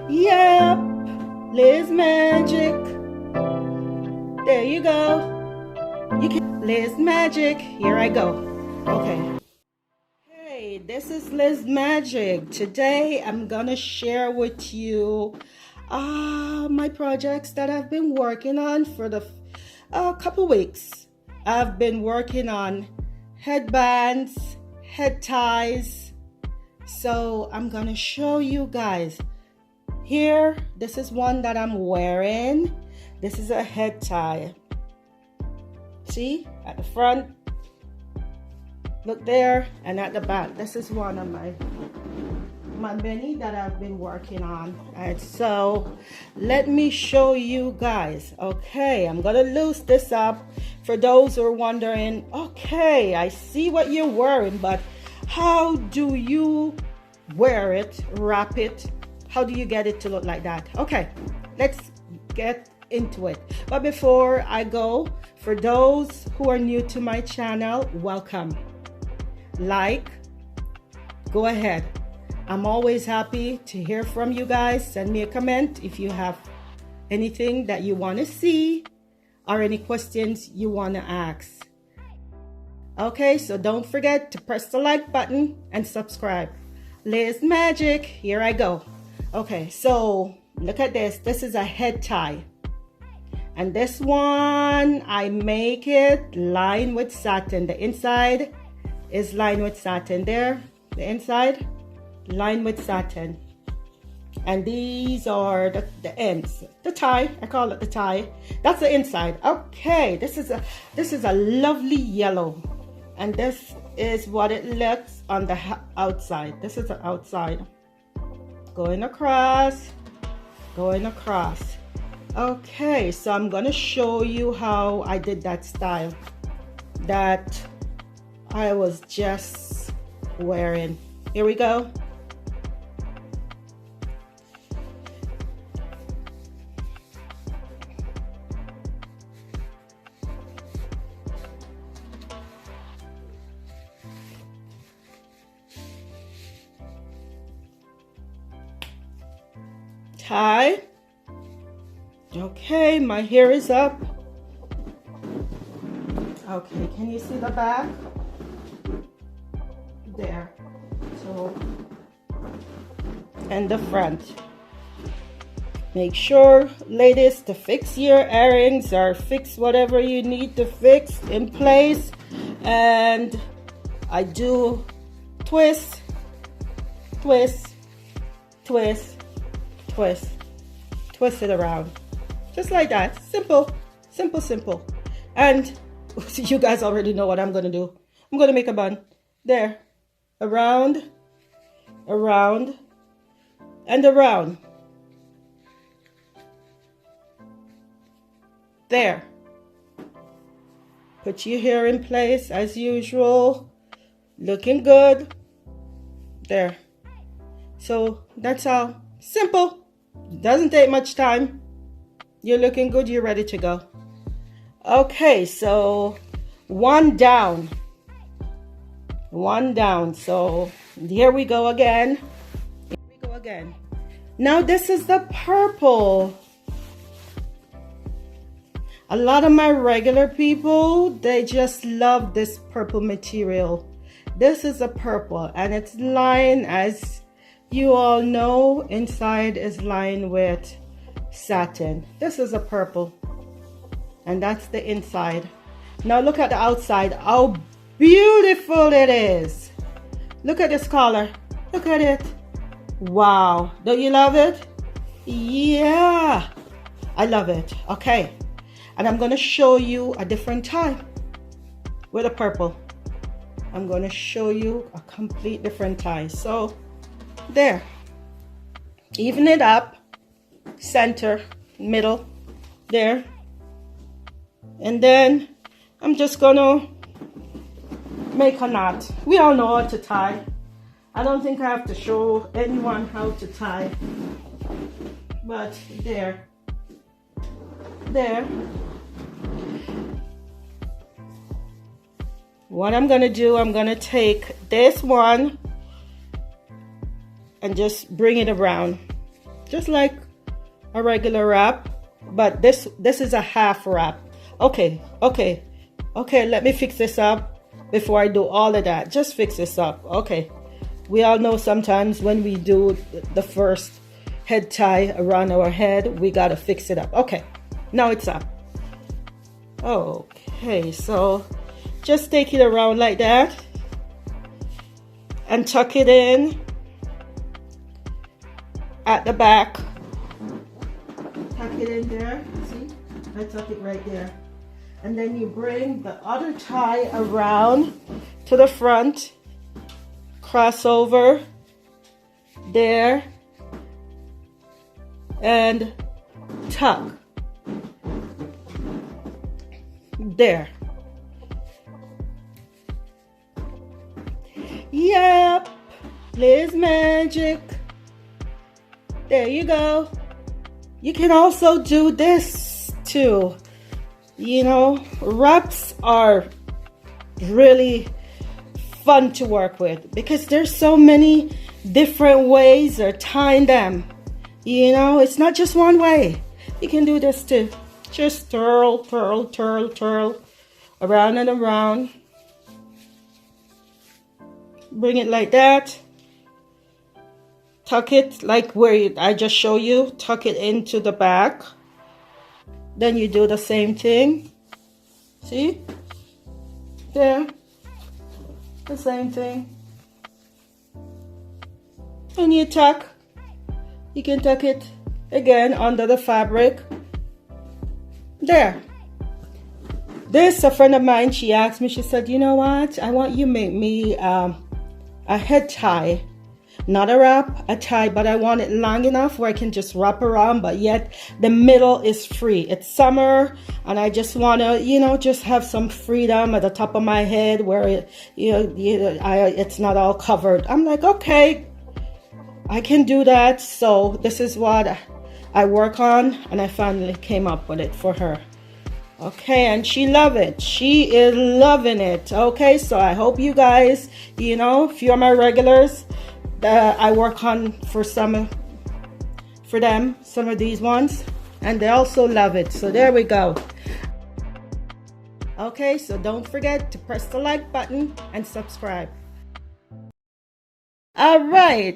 Yep, Liz Magic. There you go. You can Liz Magic. Here I go. Okay. Hey, this is Liz Magic. Today I'm gonna share with you my projects that I've been working on for the couple weeks. I've been working on headbands, head ties. So I'm gonna show you guys. Here, this is one that I'm wearing. This is a head tie. See, at the front, look there, and at the back. This is one of my many that I've been working on. And so let me show you guys. Okay, I'm gonna loose this up for those who are wondering, okay, I see what you're wearing, but how do you wear it, wrap it? How do you get it to look like that? Okay, let's get into it. But before I go, for those who are new to my channel, welcome. Go ahead. I'm always happy to hear from you guys. Send me a comment if you have anything that you want to see or any questions you want to ask. Okay, so don't forget to press the like button and subscribe. Liz Magic, here I go. Okay, so look at this. This is a head tie. And this one, I make it lined with satin. The inside is lined with satin. There, the inside, lined with satin. And these are the ends. The tie, I call it the tie. That's the inside. Okay, this is a lovely yellow. And this is what it looks on the outside. This is the outside. Going across, going across. Okay, so I'm gonna show you how I did that style that I was just wearing. Here we go. Tie. Okay, my hair is up. Okay, can you see the back? There. So, and the front. Make sure, ladies, to fix your earrings or fix whatever you need to fix in place. And I do twist, twist, twist, twist, twist it around. Just like that. Simple, simple, simple. And you guys already know what I'm going to do. I'm going to make a bun. There. Around, around, and around. There. Put your hair in place as usual. Looking good. There. So that's all. Simple. Doesn't take much time. You're looking good. You're ready to go. Okay, so one down. One down. So here we go again. Here we go again. Now this is the purple. A lot of my regular people, they just love this purple material. This is a purple and it's lined, as you all know, inside is lined with satin. This is a purple and that's the inside. Now look at the outside, how beautiful it is. Look at this color. Look at it. Wow, don't you love it? Yeah, I love it. Okay, and I'm going to show you a different tie with a purple. I'm going to show you a complete different tie. So there, even it up, center, middle, there. And then I'm just gonna make a knot. We all know how to tie. I don't think I have to show anyone how to tie. But there. There. What I'm gonna do, I'm gonna take this one and just bring it around. just like a regular wrap, but this is a half wrap. Okay, let me fix this up before I do all of that. Just fix this up. Okay, we all know sometimes when we do the first head tie around our head, we gotta fix it up. Okay, now it's up. Okay, so just take it around like that and tuck it in at the back. Tuck it in there. See, I tuck it right there. And then you bring the other tie around to the front, cross over there, and tuck there. Yep, Liz Magic. There you go. You can also do this too. You know, wraps are really fun to work with because there's so many different ways of tying them. You know, it's not just one way. You can do this too. Just twirl, twirl, twirl, twirl, around and around. Bring it like that. Tuck it like where I just show you. Tuck it into the back. Then you do the same thing. See? There. The same thing. And you tuck. You can tuck it again under the fabric. There. This, a friend of mine, she asked me, she said, you know what? I want you to make me a head tie. Not a wrap, a tie, but I want it long enough where I can just wrap around, but yet the middle is free. It's summer, and I just want to, you know, just have some freedom at the top of my head where it, it's not all covered. I'm like, okay, I can do that. So this is what I work on, and I finally came up with it for her. Okay, and she loves it. She is loving it. Okay, so I hope you guys, you know, if you're my regulars, I work on for some of these ones, and they also love it. So there we go. Okay, so don't forget to press the like button and subscribe. All right.